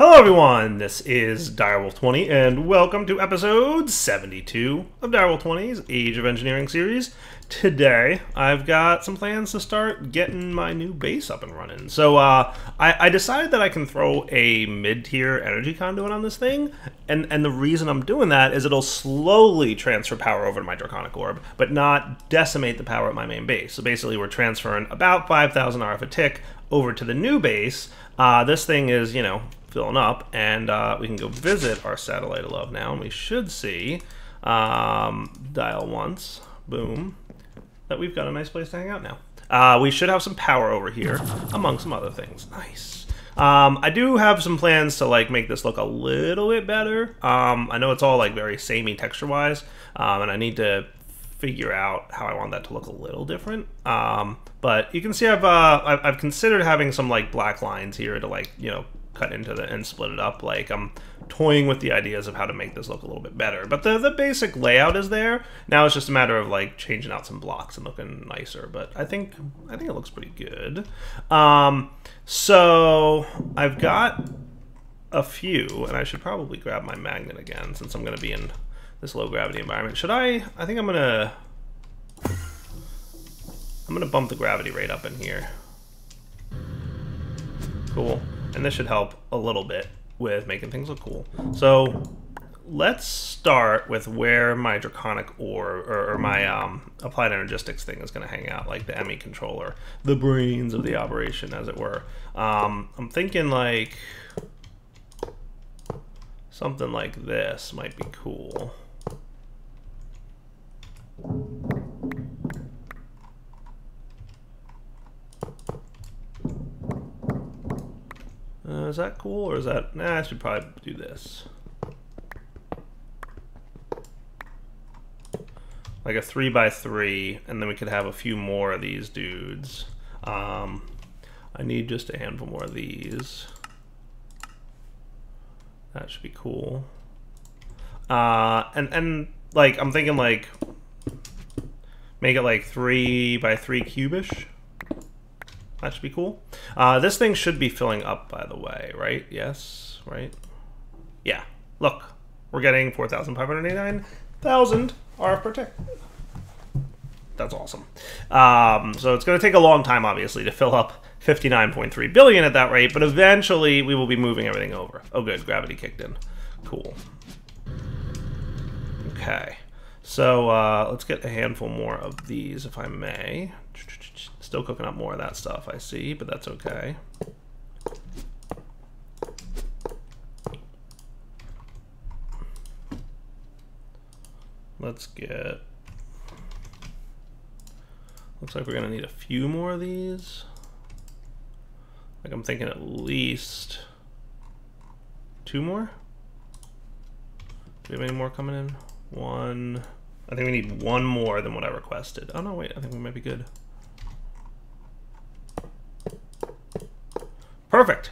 Hello everyone, this is Direwolf20 and welcome to episode 72 of Direwolf20's Age of Engineering series. Today, I've got some plans to start getting my new base up and running. So I decided that I can throw a mid-tier energy conduit on this thing, and the reason I'm doing that is it'll slowly transfer power over to my Draconic Orb, but not decimate the power at my main base. So basically we're transferring about 5,000 RF a tick over to the new base. This thing is, filling up, and we can go visit our satellite of love now, and we should see, dial once, boom, that we've got a nice place to hang out now. We should have some power over here, among some other things. Nice. I do have some plans to make this look a little bit better. I know it's all very samey texture-wise, and I need to figure out how I want that to look a little different. But you can see I've considered having some black lines here to cut into and split it up. I'm toying with the ideas of how to make this look a little bit better. But the basic layout is there. Now it's just a matter of changing out some blocks and looking nicer. But I think it looks pretty good. So I've got a few, and I should probably grab my magnet again since I'm going to be in this low gravity environment. Should I? I think I'm gonna bump the gravity rate up in here. Cool. And this should help a little bit with making things look cool. So let's start with where my Draconic or my Applied Energistics thing is going to hang out, like the ME controller, the brains of the operation, as it were. I'm thinking something like this might be cool. Is that cool, or is that... Nah, I should probably do this. Like a 3x3, and then we could have a few more of these dudes. I need just a handful more of these. That should be cool. And I'm thinking make it 3x3 cubish. That should be cool. This thing should be filling up, by the way, right? Yes, right? Yeah. Look, we're getting 4,589,000 RF per tick. That's awesome. So it's going to take a long time, obviously, to fill up 59.3 billion at that rate, but eventually we will be moving everything over. Oh, good. Gravity kicked in. Cool. Okay. So let's get a handful more of these, if I may. Still cooking up more of that stuff, I see, but that's okay. Let's get... Looks like we're going to need a few more of these. I'm thinking at least 2 more. Do we have any more coming in? 1. I think we need 1 more than what I requested. Oh, no, wait. I think we might be good. Perfect.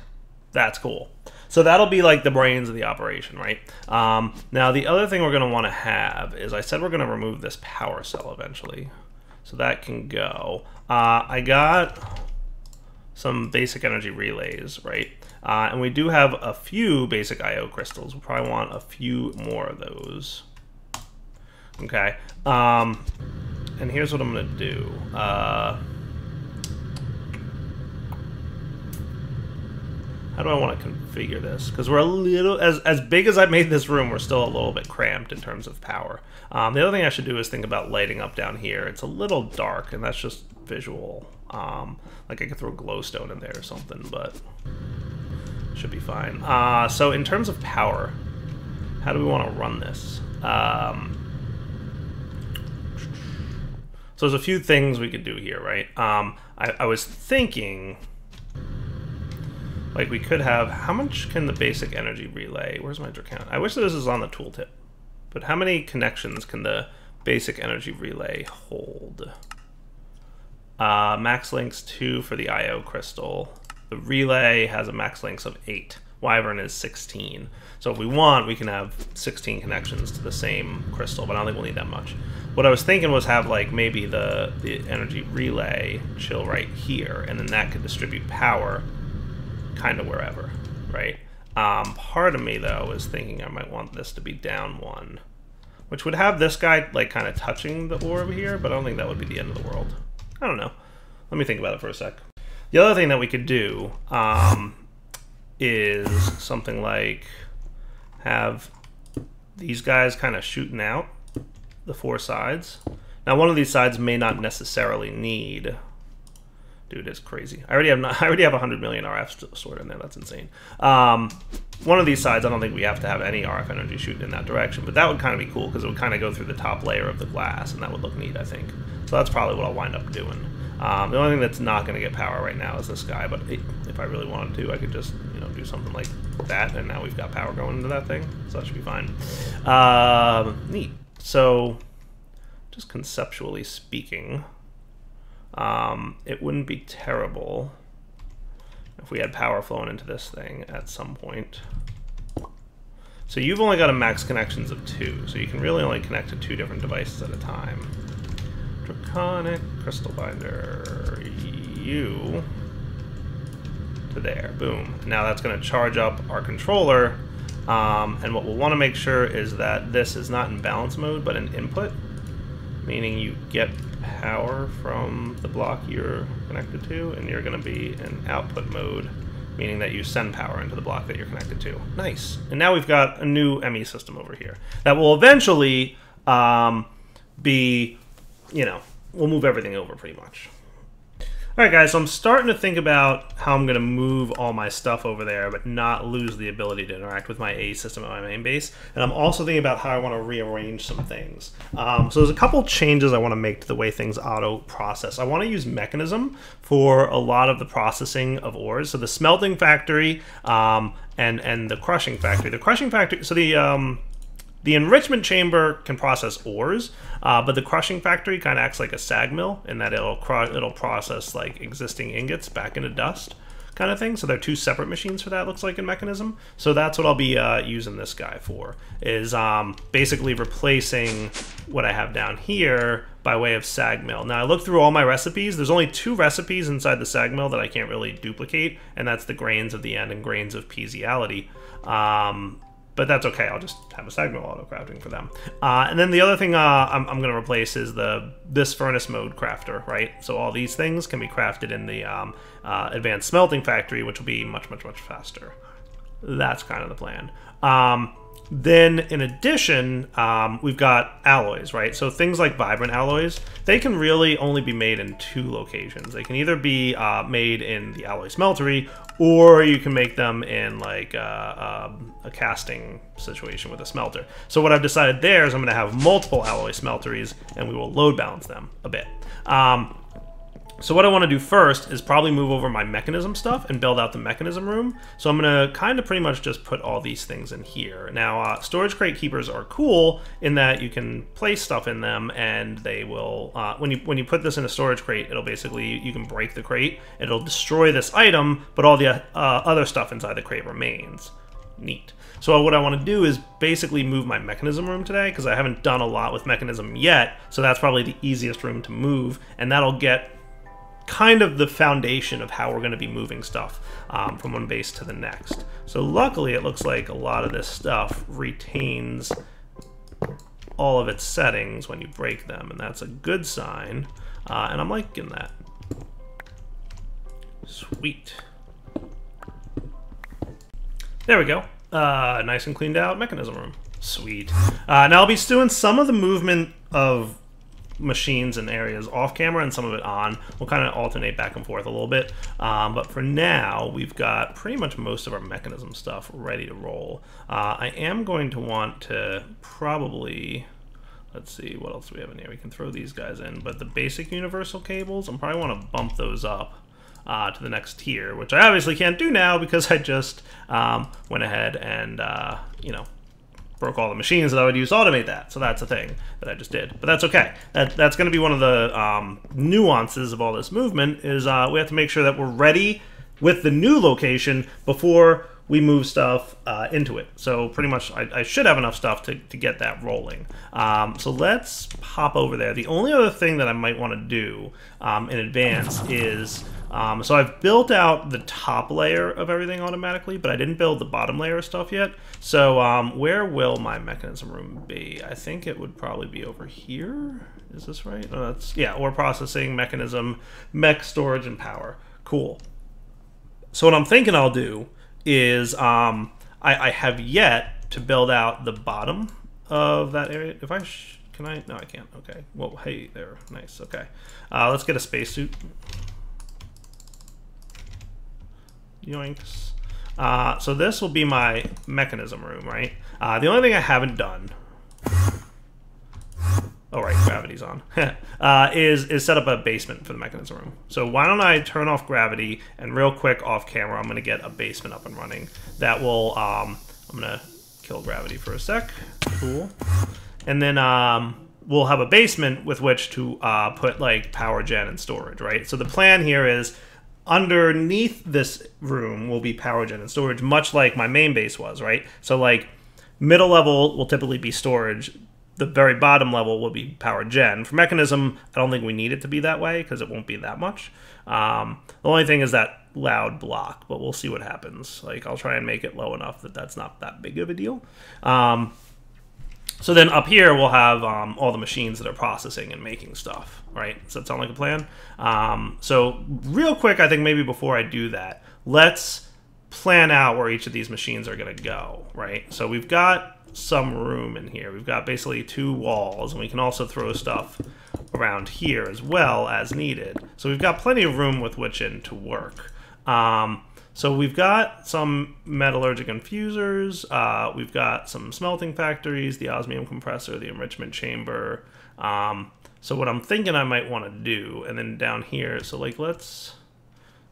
That's cool. So that'll be the brains of the operation, right? Now, the other thing we're going to want to have is I said we're going to remove this power cell eventually. So that can go. I got some basic energy relays, right? And we do have a few basic IO crystals. We'll probably want a few more of those. Okay. And here's what I'm going to do. How do I want to configure this? Because we're a little, as big as I made this room, we're still a little bit cramped in terms of power. The other thing I should do is think about lighting up down here. It's a little dark, and that's just visual. I could throw glowstone in there or something, but should be fine. So in terms of power, how do we want to run this? So there's a few things we could do here, right? I was thinking... we could have... How much can the basic energy relay... Where's my Draconic? I wish this was on the tooltip. But how many connections can the basic energy relay hold? Max links 2 for the IO crystal. The relay has a max links of 8. Wyvern is 16. So if we want, we can have 16 connections to the same crystal, but I don't think we'll need that much. What I was thinking was have maybe the energy relay chill right here, and then that could distribute power kind of wherever, right? Part of me, though, is thinking I might want this to be down 1, which would have this guy, like, kind of touching the ore over here, but I don't think that would be the end of the world. I don't know. Let me think about it for a sec. The other thing that we could do is something like have these guys kind of shooting out the 4 sides. Now, one of these sides may not necessarily need... Dude, it's crazy. I already have 100 million RF stored in there. That's insane. One of these sides, I don't think we have to have any RF energy shooting in that direction, but that would kind of be cool because it would kind of go through the top layer of the glass, and that would look neat, I think. So that's probably what I'll wind up doing. The only thing that's not going to get power right now is this guy, but if I really wanted to, I could just, you know, do something like that, and now we've got power going into that thing, so that should be fine. Neat. So, just conceptually speaking, it wouldn't be terrible if we had power flowing into this thing at some point. So you've only got a max connections of 2, so you can really only connect to 2 different devices at a time. Draconic crystal binder, you to there, boom. Now that's going to charge up our controller, and what we'll want to make sure is that this is not in balance mode, but in input, meaning you get power from the block you're connected to, and you're going to be in output mode, meaning that you send power into the block that you're connected to. Nice. And now we've got a new ME system over here that will eventually be, you know, we'll move everything over pretty much. All right, guys, so I'm starting to think about how I'm going to move all my stuff over there, but not lose the ability to interact with my A system at my main base. And I'm also thinking about how I want to rearrange some things. So there's a couple changes I want to make to the way things auto-process. I want to use Mekanism for a lot of the processing of ores. So the smelting factory and the crushing factory. The crushing factory, so the enrichment chamber can process ores, but the crushing factory kind of acts like a sag mill in that it'll process like existing ingots back into dust kind of thing. So they're 2 separate machines for that, looks like, in Mekanism. So that's what I'll be using this guy for, is basically replacing what I have down here by way of sag mill. Now I looked through all my recipes. There's only 2 recipes inside the sag mill that I can't really duplicate, and that's the grains of the end and grains of pieziality. But that's okay, I'll just have a sag mill auto-crafting for them. And then the other thing I'm going to replace is this furnace mode crafter, right? So all these things can be crafted in the advanced smelting factory, which will be much, much, much faster. That's kind of the plan. Then, in addition, we've got alloys, right? So things like vibrant alloys, they can really only be made in 2 locations. They can either be made in the alloy smeltery, or you can make them in like a casting situation with a smelter. So what I've decided there is I'm going to have multiple alloy smelteries, and we will load balance them a bit. So what I want to do first is probably move over my Mekanism stuff and build out the Mekanism room. So I'm going to kind of pretty much just put all these things in here. Now, storage crate keepers are cool in that you can place stuff in them, and they will, when you put this in a storage crate, it'll basically, you can break the crate, it'll destroy this item, but all the other stuff inside the crate remains. Neat. So what I want to do is basically move my Mekanism room today, because I haven't done a lot with Mekanism yet, so that's probably the easiest room to move, and that'll get kind of the foundation of how we're going to be moving stuff from one base to the next. So luckily it looks like a lot of this stuff retains all of its settings when you break them, and that's a good sign, and I'm liking that. Sweet. There we go. Nice and cleaned out Mekanism room. Sweet. Now I'll be doing some of the movement of machines and areas off camera and some of it on. We'll kind of alternate back and forth a little bit, but for now we've got pretty much most of our Mekanism stuff ready to roll. I am going to want to probably, let's see what else we have in here. We can throw these guys in, but the basic universal cables, I probably want to bump those up to the next tier, which I obviously can't do now because I just went ahead and you know, broke all the machines that I would use to automate that. So that's a thing that I just did. But that's okay. That's going to be one of the nuances of all this movement is we have to make sure that we're ready with the new location before we move stuff into it. So pretty much I should have enough stuff to get that rolling. So let's hop over there. The only other thing that I might want to do in advance is So I've built out the top layer of everything automatically, but I didn't build the bottom layer of stuff yet. So where will my mechanism room be? I think it would probably be over here. Is this right? No, that's, yeah, ore processing, mechanism, mech storage, and power. Cool. So what I'm thinking I'll do is I have yet to build out the bottom of that area. If I can I? No, I can't. Okay. Well, hey there. Nice. Okay. Let's get a spacesuit. Yoinks. So this will be my mechanism room, right? The only thing I haven't done. Oh, right, gravity's on. is set up a basement for the mechanism room. So why don't I turn off gravity, and real quick off camera, I'm going to get a basement up and running. That will, I'm going to kill gravity for a sec. Cool. And then we'll have a basement with which to put like power gen and storage, right? So the plan here is underneath this room will be power gen and storage, much like my main base was, right? So like middle level will typically be storage. The very bottom level will be power gen. For mechanism, I don't think we need it to be that way because it won't be that much. The only thing is that loud block, but we'll see what happens. Like I'll try and make it low enough that that's not that big of a deal. So then up here we'll have all the machines that are processing and making stuff, right? Does that sound like a plan? So real quick, I think maybe before I do that, let's plan out where each of these machines are going to go, right? So we've got some room in here. We've got basically 2 walls, and we can also throw stuff around here as well as needed. So we've got plenty of room with which in to work. So we've got some metallurgic infusers, we've got some smelting factories, the osmium compressor, the enrichment chamber. So what I'm thinking I might want to do, and then down here, so like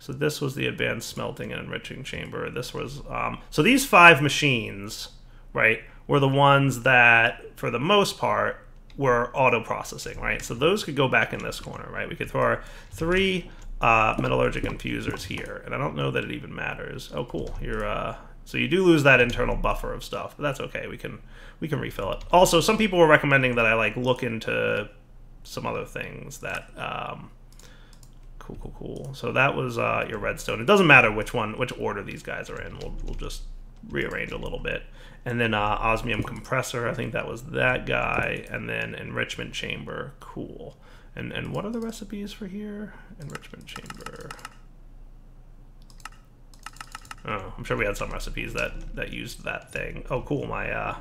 so this was the advanced smelting and enriching chamber. This was, so these 5 machines, right, were the ones that, for the most part, were auto-processing, right? So those could go back in this corner, right? We could throw our 3 metallurgic infusers here, and I don't know that it even matters. Oh, cool. You're so you do lose that internal buffer of stuff, but that's okay. We can refill it. Also, some people were recommending that I like look into some other things that cool. So that was your redstone. It doesn't matter which order these guys are in. We'll just rearrange a little bit. And then osmium compressor, I think that was that guy, and then enrichment chamber. Cool. And what are the recipes for here? Enrichment chamber. Oh, I'm sure we had some recipes that used that thing. Oh, cool. My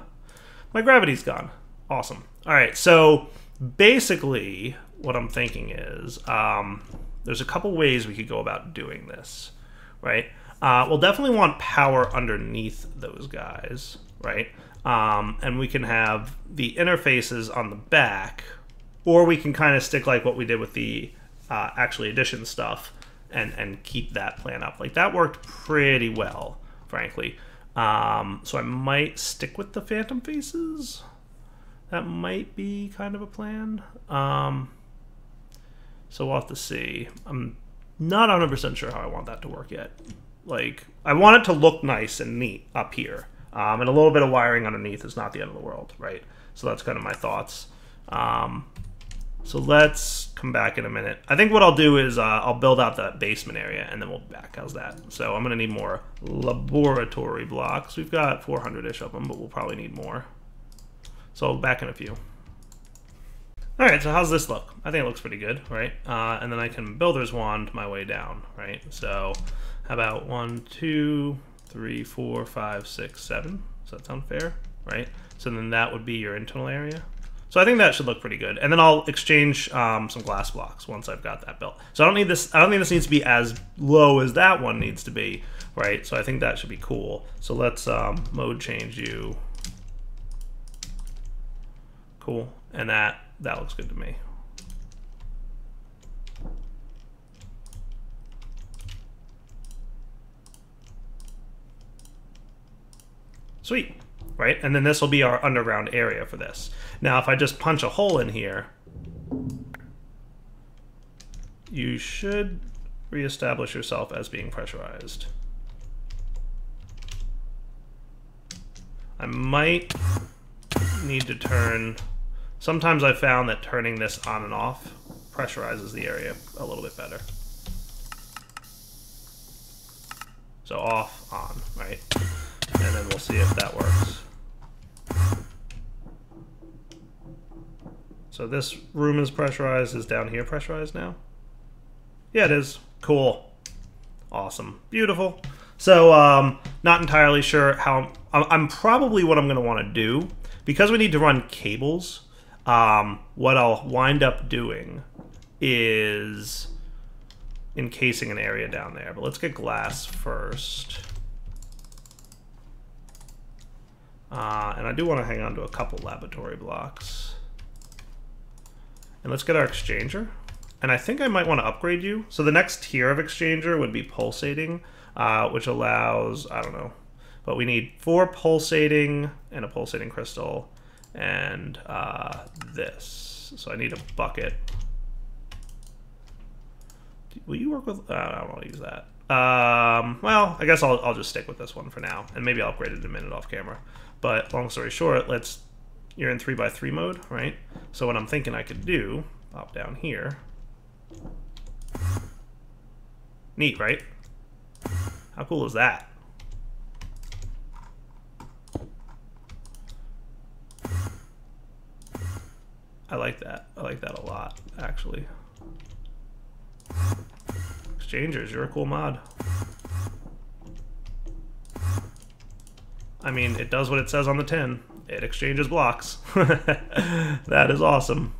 gravity's gone. Awesome. All right. So basically, what I'm thinking is there's a couple ways we could go about doing this, right? We'll definitely want power underneath those guys, right? And we can have the interfaces on the back, or we can kind of stick like what we did with the actually addition stuff and keep that plan up. Like that worked pretty well, frankly. So I might stick with the phantom faces. That might be kind of a plan. So we'll have to see. I'm not 100% sure how I want that to work yet. Like, I want it to look nice and neat up here. And a little bit of wiring underneath is not the end of the world, right? So that's kind of my thoughts. So let's come back in a minute. I think what I'll do is I'll build out that basement area, and then we'll be back. How's that? So I'm going to need more laboratory blocks. We've got 400-ish of them, but we'll probably need more. So back in a few. All right, so how's this look? I think it looks pretty good, right? And then I can builder's wand my way down, right? So how about 1, 2, 3, 4, 5, 6, 7? Does that sound fair, right? So then that would be your internal area. So I think that should look pretty good. And then I'll exchange some glass blocks once I've got that built. So I don't think this needs to be as low as that one needs to be, right? So I think that should be cool. So let's mode change you. Cool. And that looks good to me. Sweet, right? And then this will be our underground area for this. Now, if I just punch a hole in here, you should reestablish yourself as being pressurized. I might need to turn... Sometimes I've found that turning this on and off pressurizes the area a little bit better. So off, on, right? And then we'll see if that works. So this room is pressurized. Is down here pressurized now? Yeah, it is. Cool. Awesome. Beautiful. So, not entirely sure how... I'm probably what I'm going to want to do. Because we need to run cables, what I'll wind up doing is encasing an area down there. But let's get glass first. And I do want to hang on to a couple laboratory blocks. And let's get our exchanger. And I think I might want to upgrade you. So the next tier of exchanger would be pulsating, which allows, I don't know, but we need 4 pulsating and a pulsating crystal and this. So I need a bucket. Will you work with, I don't want to use that. Well, I guess I'll just stick with this one for now, and maybe I'll upgrade it in a minute off camera. But long story short, you're in 3x3 mode, right? So what I'm thinking I could do, pop down here. Neat, right? How cool is that? I like that. I like that a lot, actually. Exchangers, you're a cool mod. I mean, it does what it says on the tin. It exchanges blocks. That is awesome.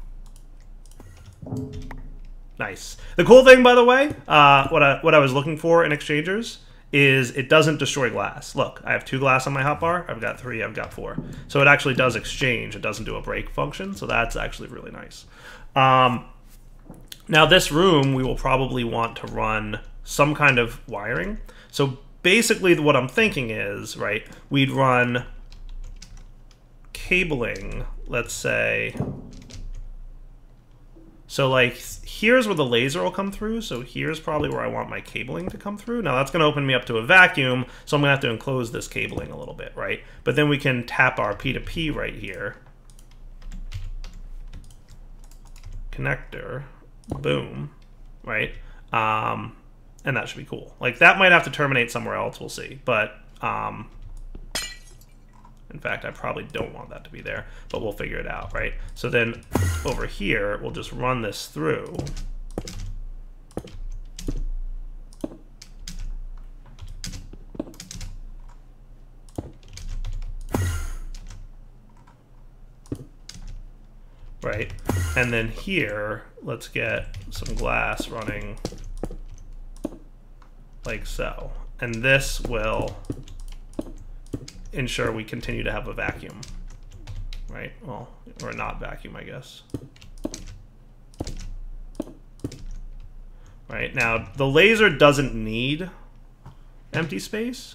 Nice. The cool thing, by the way, what I was looking for in exchangers is it doesn't destroy glass. Look, I have 2 glass on my hotbar. I've got 3. I've got 4. So it actually does exchange. It doesn't do a break function. So that's actually really nice. Now this room, we will probably want to run some kind of wiring. So basically what I'm thinking is, right, we'd run cabling, let's say. So like here's where the laser will come through. So here's probably where I want my cabling to come through. Now that's going to open me up to a vacuum. So I'm going to have to enclose this cabling a little bit, right? But then we can tap our P2P right here. Connector. Boom. Right? And that should be cool. Like that might have to terminate somewhere else. We'll see. But in fact, I probably don't want that to be there, but we'll figure it out, right? So then over here, we'll just run this through. Right? And then here, let's get some glass running like so. And this will ensure we continue to have a vacuum, right? Well, or not vacuum, I guess. Right, now the laser doesn't need empty space.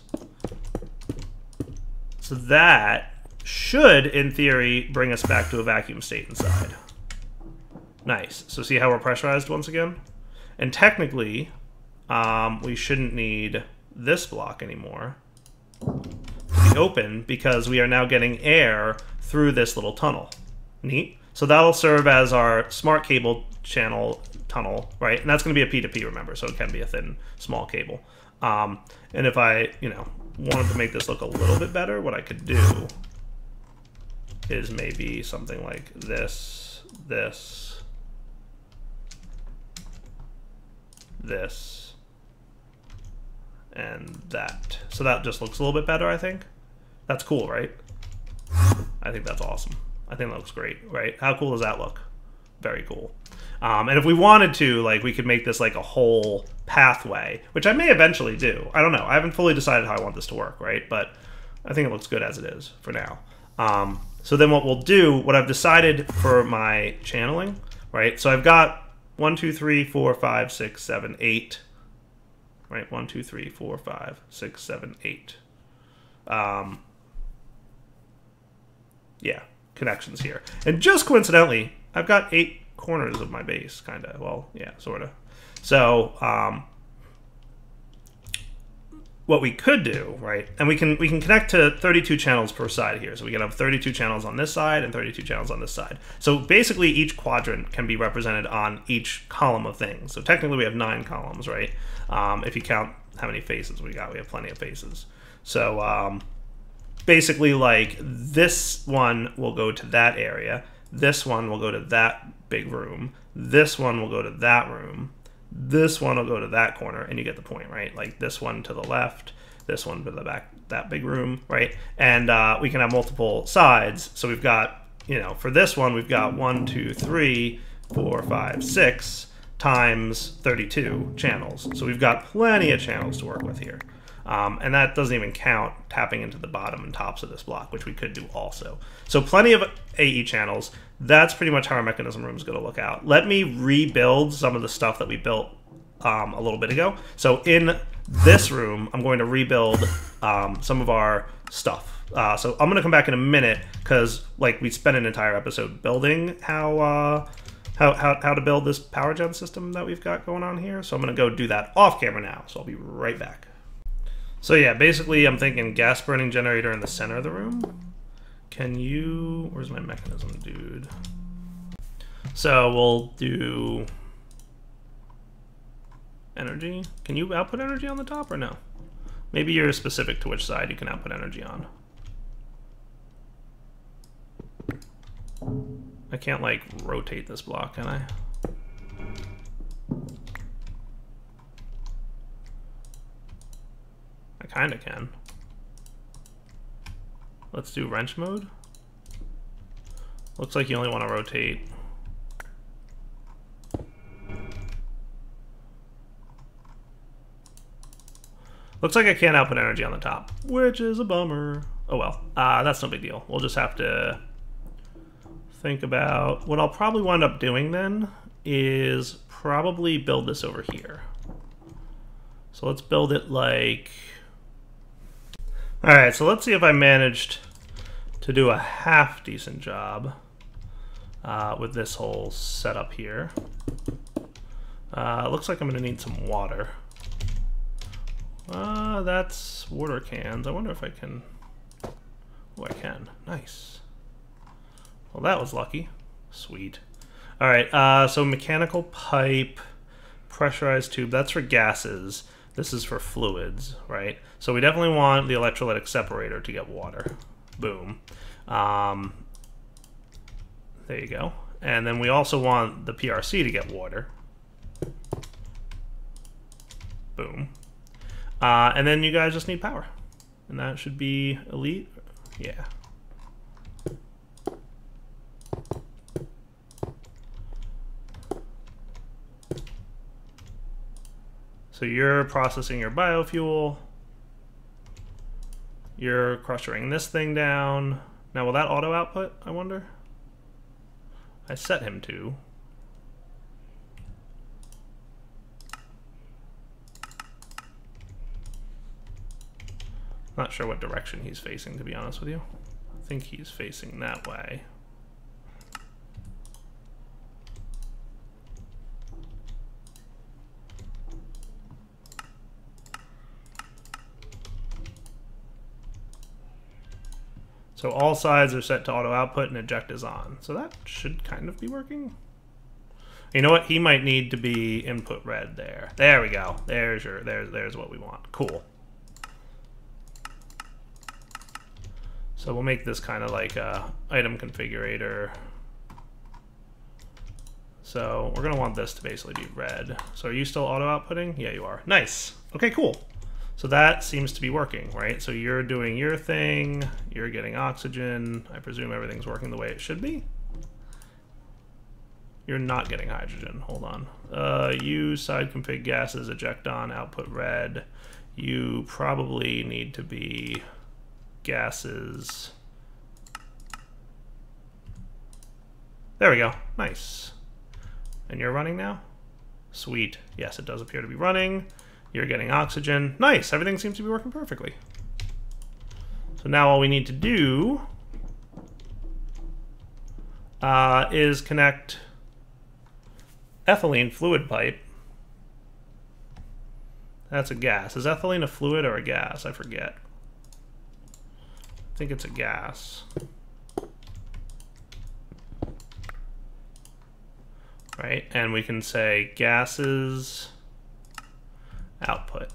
So that should, in theory, bring us back to a vacuum state inside. Nice. So see how we're pressurized once again? And technically, we shouldn't need this block anymore to be open because we are now getting air through this little tunnel. Neat. So that'll serve as our smart cable channel tunnel, right? And that's going to be a P2P, remember, so it can be a thin, small cable. And if I, wanted to make this look a little bit better, what I could do is maybe something like this, this, this, and that. So that just looks a little bit better, I think. That's cool, right? I think that's awesome. I think that looks great, right? How cool does that look? Very cool. And if we wanted to, like, we could make this like a whole pathway, which I may eventually do. I don't know. I haven't fully decided how I want this to work, right? But I think it looks good as it is for now. So then what we'll do, what I've decided for my channeling, right? So I've got 1, 2, 3, 4, 5, 6, 7, 8. Right? 1, 2, 3, 4, 5, 6, 7, 8. Yeah, connections here. And just coincidentally, I've got 8 corners of my base, kind of. Well, yeah, sort of. So what we could do, right? And we can connect to 32 channels per side here. So we can have 32 channels on this side and 32 channels on this side. So basically each quadrant can be represented on each column of things. So technically we have 9 columns, right? If you count how many faces we got, we have plenty of faces. So basically, like, this one will go to that area. This one will go to that big room. This one will go to that room. This one will go to that corner, and you get the point, right? Like this one to the left, this one to the back, that big room, right? And we can have multiple sides. So we've got, you know, for this one, we've got 1, 2, 3, 4, 5, 6 times 32 channels. So we've got plenty of channels to work with here. And that doesn't even count tapping into the bottom and tops of this block, which we could do also. So plenty of AE channels. That's pretty much how our mechanism room is going to look out. Let me rebuild some of the stuff that we built a little bit ago. So in this room, I'm going to rebuild some of our stuff. So I'm going to come back in a minute because, like, we spent an entire episode building how to build this power gen system that we've got going on here. So I'm going to go do that off camera now. So I'll be right back. So yeah, basically I'm thinking gas burning generator in the center of the room. Can you, where's my mechanism dude? So we'll do energy. Can you output energy on the top or no? Maybe you're specific to which side you can output energy on. I can't like rotate this block, can I? I kinda can. Let's do wrench mode. Looks like you only want to rotate. Looks like I can't output energy on the top, which is a bummer. Oh well, that's no big deal. We'll just have to think about what I'll probably wind up doing then is probably build this over here. So let's build it like... Alright, so let's see if I managed to do a half decent job with this whole setup here. Looks like I'm going to need some water. That's water cans. I wonder if I can... Oh, I can. Nice. Well, that was lucky. Sweet. Alright, so mechanical pipe, pressurized tube, that's for gases. This is for fluids, right? So we definitely want the electrolytic separator to get water. Boom. There you go. And then we also want the PRC to get water. Boom. And then you guys just need power. And that should be elite. Yeah. So you're processing your biofuel. You're crushing this thing down. Now, will that auto output, I wonder? I set him to. Not sure what direction he's facing, to be honest with you. I think he's facing that way. So all sides are set to auto output and eject is on. So that should kind of be working. You know what? He might need to be input red there. There we go. There's what we want. Cool. So we'll make this kind of like a item configurator. So we're gonna want this to basically be red. So are you still auto outputting? Yeah, you are. Nice. Okay, cool. So that seems to be working, right? So you're doing your thing, you're getting oxygen. I presume everything's working the way it should be. You're not getting hydrogen, hold on. You side config gases, eject on, output red. You probably need to be gases. There we go, nice. And you're running now? Sweet, yes, it does appear to be running. You're getting oxygen. Nice, everything seems to be working perfectly. So now all we need to do is connect ethylene fluid pipe. That's a gas. Is ethylene a fluid or a gas? I forget. I think it's a gas. Right, and we can say gases output.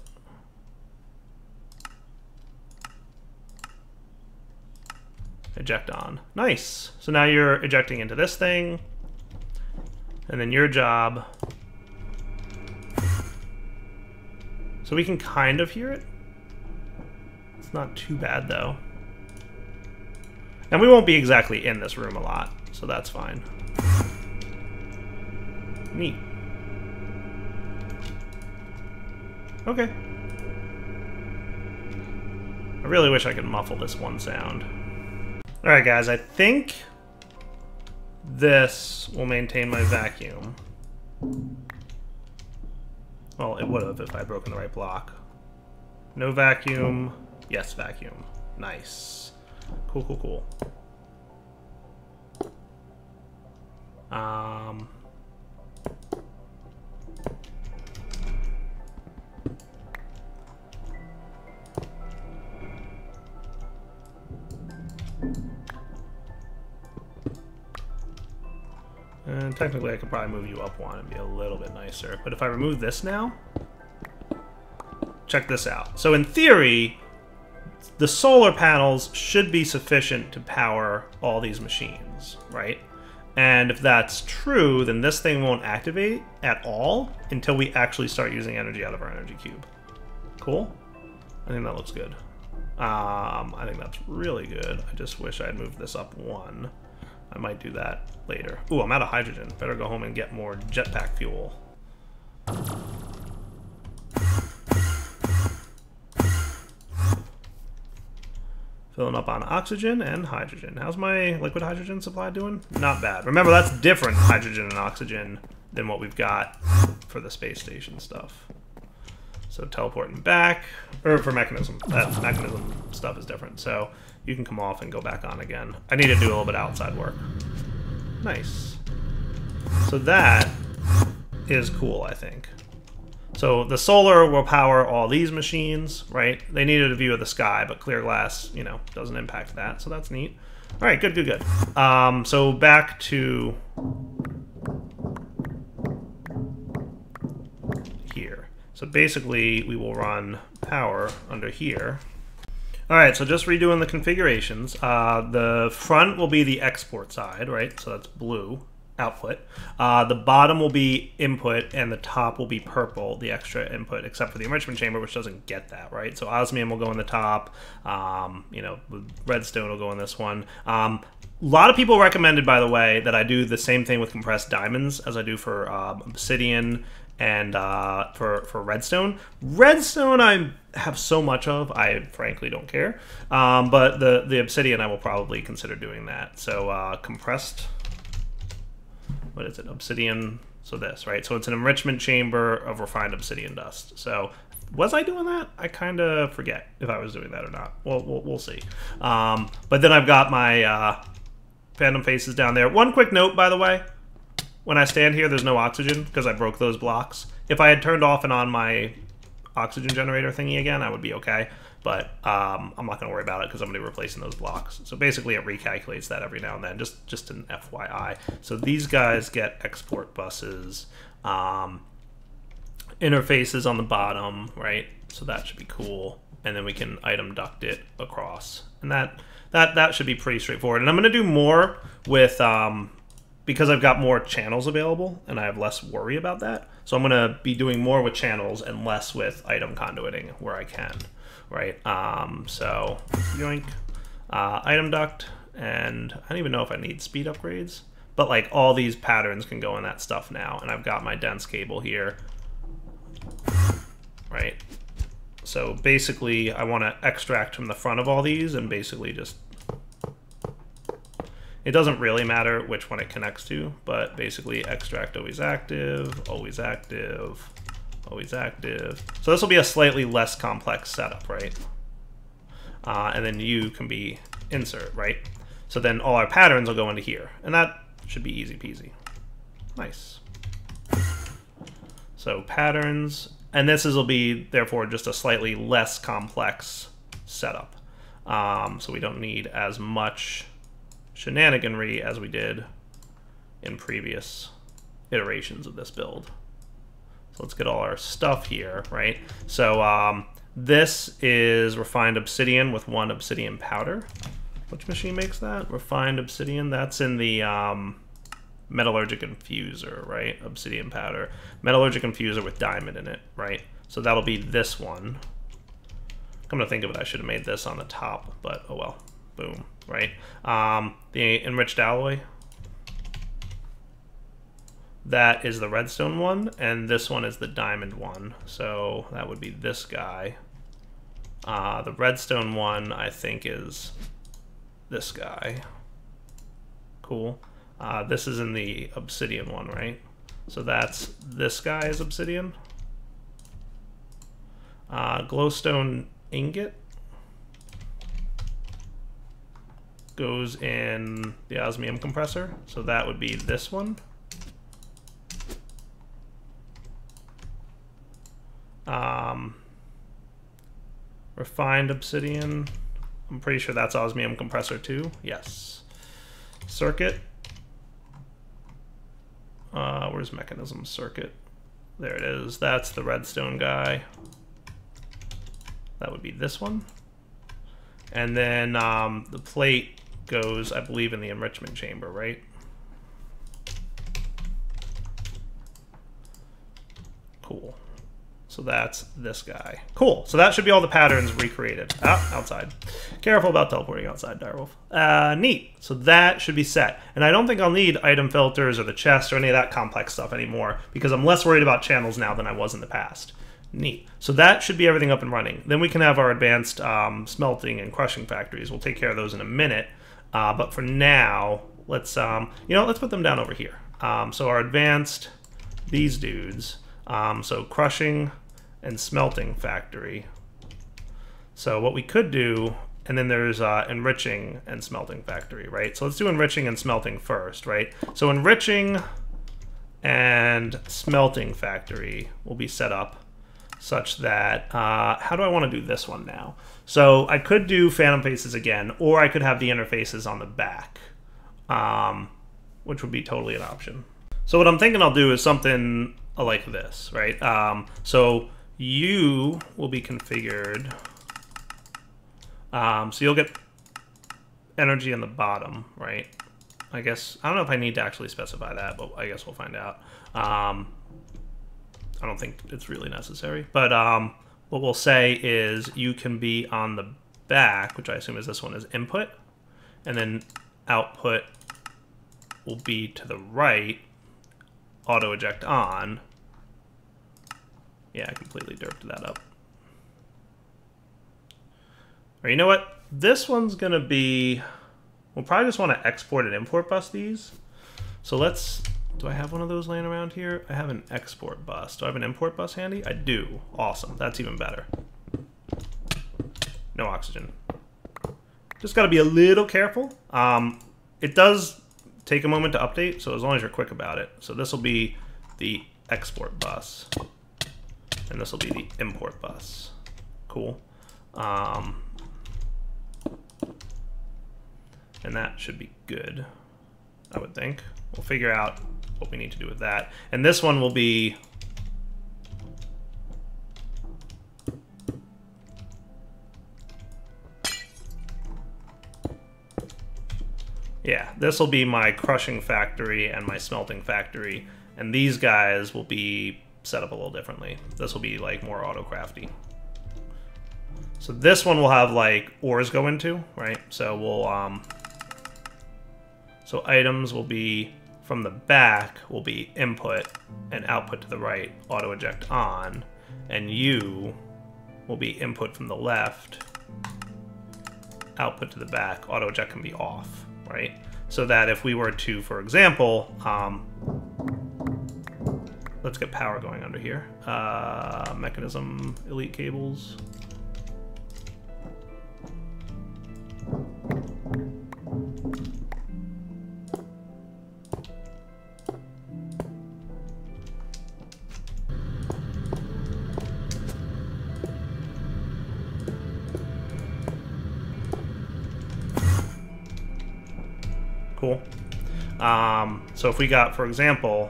Eject on. Nice. So now you're ejecting into this thing, and then your job. So we can kind of hear it. It's not too bad though. And we won't be exactly in this room a lot, so that's fine. Neat. Okay. I really wish I could muffle this one sound. Alright guys, I think this will maintain my vacuum. Well, it would have if I had broken the right block. No vacuum. Yes, vacuum. Nice. Cool, cool, cool. And technically I could probably move you up one and be a little bit nicer. But if I remove this now, check this out. So in theory, the solar panels should be sufficient to power all these machines, right? And if that's true, then this thing won't activate at all until we actually start using energy out of our energy cube. Cool? I think that looks good. I think that's really good. I just wish I had moved this up one. I might do that later. Ooh, I'm out of hydrogen. Better go home and get more jetpack fuel. Filling up on oxygen and hydrogen. How's my liquid hydrogen supply doing? Not bad. Remember, that's different hydrogen and oxygen than what we've got for the space station stuff. So teleporting back, or for Mekanism. That Mekanism stuff is different. So you can come off and go back on again. I need to do a little bit of outside work. Nice. So that is cool, I think. So the solar will power all these machines, right? They needed a view of the sky, but clear glass, you know, doesn't impact that. So that's neat. All right, good, good, good. So back to here. So basically, we will run power under here. All right, so just redoing the configurations. The front will be the export side, right? So that's blue, output. The bottom will be input, and the top will be purple, the extra input, except for the enrichment chamber, which doesn't get that, right? So osmium will go in the top. You know, redstone will go in this one. A lot of people recommended, by the way, that I do the same thing with compressed diamonds as I do for Obsidian and for redstone. Redstone I have so much of, I frankly don't care. But the Obsidian I will probably consider doing that. So compressed, what is it, Obsidian, so this, right? So it's an enrichment chamber of refined obsidian dust. So was I doing that? I kind of forget if I was doing that or not. Well, we'll see. But then I've got my phantom faces down there. One quick note, by the way. When I stand here, there's no oxygen because I broke those blocks. If I had turned off and on my oxygen generator thingy again, I would be okay. But I'm not going to worry about it because I'm going to be replacing those blocks. So basically, it recalculates that every now and then, just an FYI. So these guys get export buses, interfaces on the bottom, right? So that should be cool. And then we can item duct it across. And that should be pretty straightforward. And I'm going to do more with... because I've got more channels available and I have less worry about that. So I'm going to be doing more with channels and less with item conduiting where I can, right? So yoink, item duct, and I don't even know if I need speed upgrades, but like all these patterns can go in that stuff now. And I've got my dense cable here, right? So basically I want to extract from the front of all these and basically just... It doesn't really matter which one it connects to, but basically extract always active, always active, always active. So this will be a slightly less complex setup, right? And then you can be insert, right? So then all our patterns will go into here, and that should be easy peasy. Nice. So patterns, And this will be, therefore, just a slightly less complex setup. So we don't need as much shenaniganry as we did in previous iterations of this build. So let's get all our stuff here, right? So this is refined obsidian with 1 obsidian powder. Which machine makes that? Refined obsidian? That's in the metallurgic infuser, right? Obsidian powder. Metallurgic infuser with diamond in it, right? So that'll be this one. Come to think of it, I should have made this on the top, but oh well. Boom, right? The enriched alloy. That is the redstone one, and this one is the diamond one. So that would be this guy. The redstone one, I think, is this guy. Cool. This is in the obsidian one, right? So that's this guy is obsidian. Glowstone ingot goes in the osmium compressor. So that would be this one. Refined obsidian. I'm pretty sure that's osmium compressor too. Yes. Circuit. Where's Mekanism circuit? There it is. That's the redstone guy. That would be this one. And then the plate goes, I believe, in the enrichment chamber, right? Cool. So that's this guy. Cool. So that should be all the patterns recreated. Ah, outside. Careful about teleporting outside, Direwolf. Neat. So that should be set. And I don't think I'll need item filters or the chest or any of that complex stuff anymore because I'm less worried about channels now than I was in the past. Neat. So that should be everything up and running. Then we can have our advanced smelting and crushing factories. We'll take care of those in a minute. But for now, let's let's put them down over here. So our advanced, these dudes. So crushing and smelting factory. So what we could do, and then there's enriching and smelting factory, right? So let's do enriching and smelting first, right? So enriching and smelting factory will be set up such that, how do I want to do this one now? So I could do phantom faces again, or I could have the interfaces on the back, which would be totally an option. So what I'm thinking I'll do is something like this, right? So you will be configured. So you'll get energy in the bottom, right? I guess, I don't know if I need to actually specify that, but I guess we'll find out. I don't think it's really necessary, but what we'll say is you can be on the back, which I assume is this one, is input, and then output will be to the right, auto eject on. Yeah, I completely derped that up. Or you know what? This one's gonna be, we'll probably just want to export and import bus these. So let's, do I have one of those laying around here? I have an export bus. Do I have an import bus handy? I do. Awesome. That's even better. No oxygen. Just got to be a little careful. It does take a moment to update, so as long as you're quick about it. So this will be the export bus. And this will be the import bus. Cool. And that should be good, I would think. We'll figure out what we need to do with that. And this one will be... yeah, this will be my crushing factory and my smelting factory. And these guys will be set up a little differently. This will be like more auto-crafty. So this one will have like ores go into, right? So we'll so items will be from the back will be input and output to the right, auto eject on, and you will be input from the left, output to the back, auto eject can be off, right? So that if we were to, for example, let's get power going under here. Mekanism, elite cables. Cool. So if we got, for example,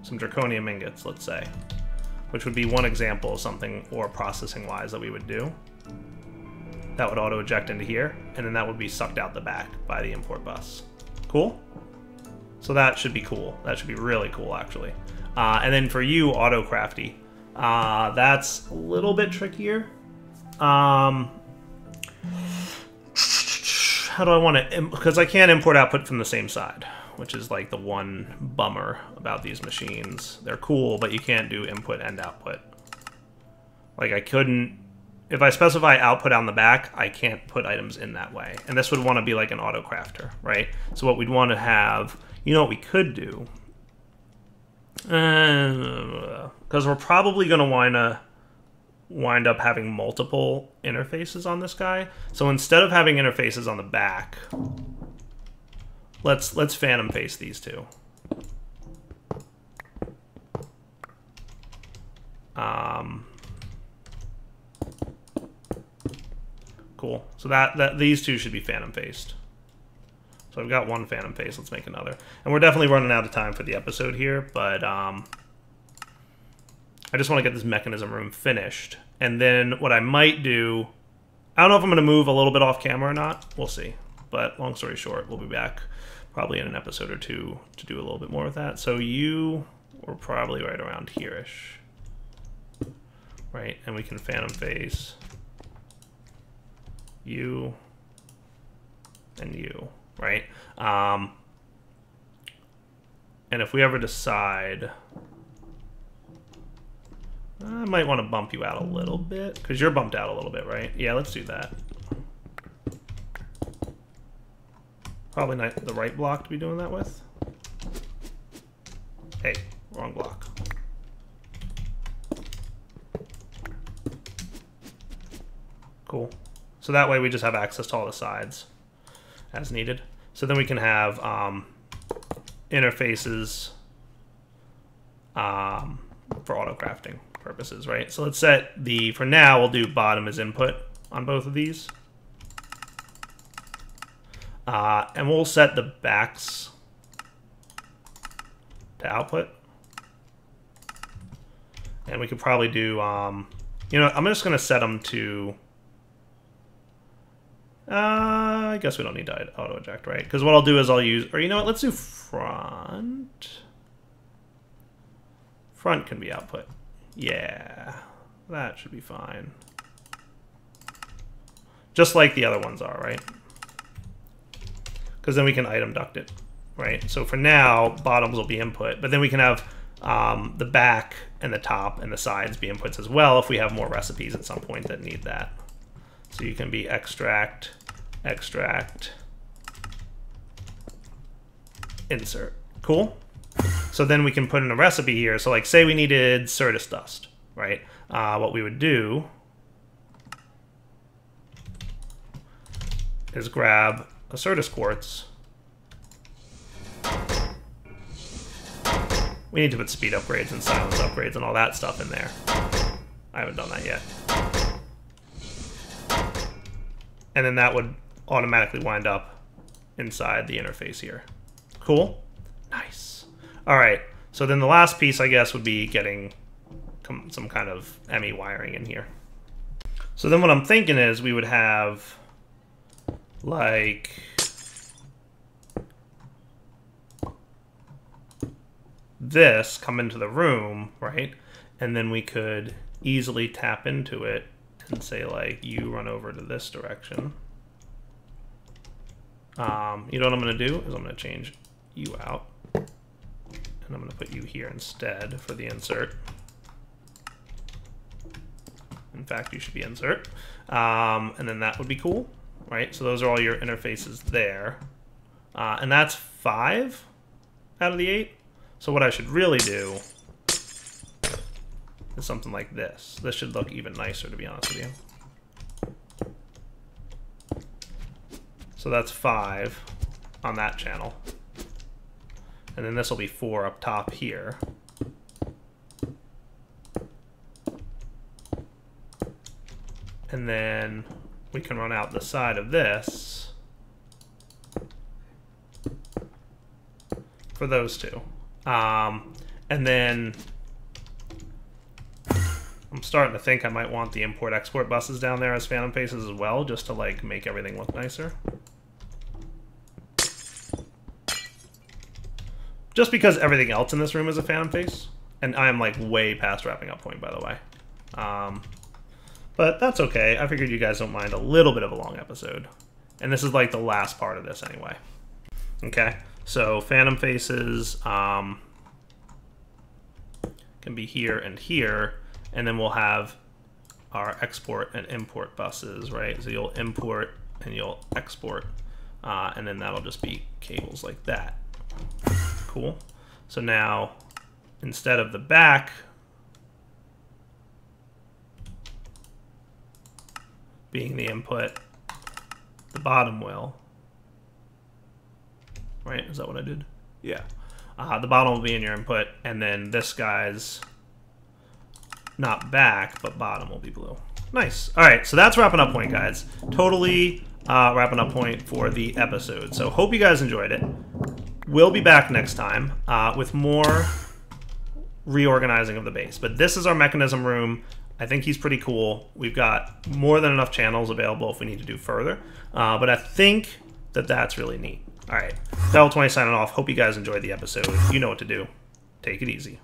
some draconium ingots, let's say, which would be one example of something ore processing wise that we would do. That would auto eject into here, and then that would be sucked out the back by the import bus. Cool? So that should be cool. That should be really cool, actually. And then for you, auto crafty, that's a little bit trickier. How do I want to, because I can't import output from the same side, which is like the one bummer about these machines. They're cool, but you can't do input and output. Like I couldn't, if I specify output on the back, I can't put items in that way. And this would want to be like an auto crafter, right? So what we'd want to have, you know what we could do? Because we're probably going to wind up having multiple interfaces on this guy. So instead of having interfaces on the back, let's phantom face these two. Cool. So that these two should be phantom faced. So I've got one phantom face. Let's make another. And we're definitely running out of time for the episode here, but I just want to get this mechanism room finished. And then what I might do, I don't know if I'm going to move a little bit off camera or not. We'll see. But long story short, we'll be back probably in an episode or two to do a little bit more with that. So you were probably right around here-ish. Right? And we can phantom face you and you. Right? And if we ever decide, I might want to bump you out a little bit, because you're bumped out a little bit, right? Yeah, let's do that. Probably not the right block to be doing that with. Hey, wrong block. Cool. So that way we just have access to all the sides as needed. So then we can have interfaces for auto crafting purposes, right? So let's set the, for now, we'll do bottom as input on both of these. And we'll set the backs to output. And we could probably do, you know, I'm just going to set them to, I guess we don't need to auto eject, right? Because what I'll do is I'll use, or you know what, let's do front. Front can be output. Yeah, that should be fine. Just like the other ones are, right? Because then we can item duct it, right? So for now, bottoms will be input, but then we can have the back and the top and the sides be inputs as well if we have more recipes at some point that need that. So you can be extract, extract, insert. Cool? So then we can put in a recipe here. So like say we needed Certus dust, right? What we would do is grab a Certus quartz. We need to put speed upgrades and silence upgrades and all that stuff in there. I haven't done that yet. And then that would automatically wind up inside the interface here. Cool? Nice. All right, so then the last piece, I guess, would be getting some kind of ME wiring in here. So then what I'm thinking is we would have, like, this come into the room, right? And then we could easily tap into it and say, like, you run over to this direction. You know what I'm going to do is I'm going to change you out. And I'm going to put you here instead for the insert. In fact, you should be insert. And then that would be cool, right? So those are all your interfaces there. And that's 5 out of the 8. So what I should really do is something like this. This should look even nicer, to be honest with you. So that's 5 on that channel. And then this will be 4 up top here. And then we can run out the side of this for those two. And then I'm starting to think I might want the import-export buses down there as phantom faces as well, just to like make everything look nicer. Just because everything else in this room is a phantom face. And I am like way past wrapping up point, by the way. But that's okay. I figured you guys don't mind a little bit of a long episode. And this is like the last part of this anyway. Okay, so phantom faces can be here and here. And then we'll have our export and import buses, right? So you'll import and you'll export. And then that'll just be cables like that. Cool. So now, instead of the back being the input, the bottom will. Right? Is that what I did? Yeah. The bottom will be in your input, and then this guy's not back, but bottom will be blue. Nice. All right, so that's wrapping up point, guys. Totally wrapping up point for the episode. So hope you guys enjoyed it. We'll be back next time with more reorganizing of the base. But this is our Mekanism room. I think he's pretty cool. We've got more than enough channels available if we need to do further. But I think that that's really neat. All right, Untitled 20 signing off. Hope you guys enjoyed the episode. You know what to do. Take it easy.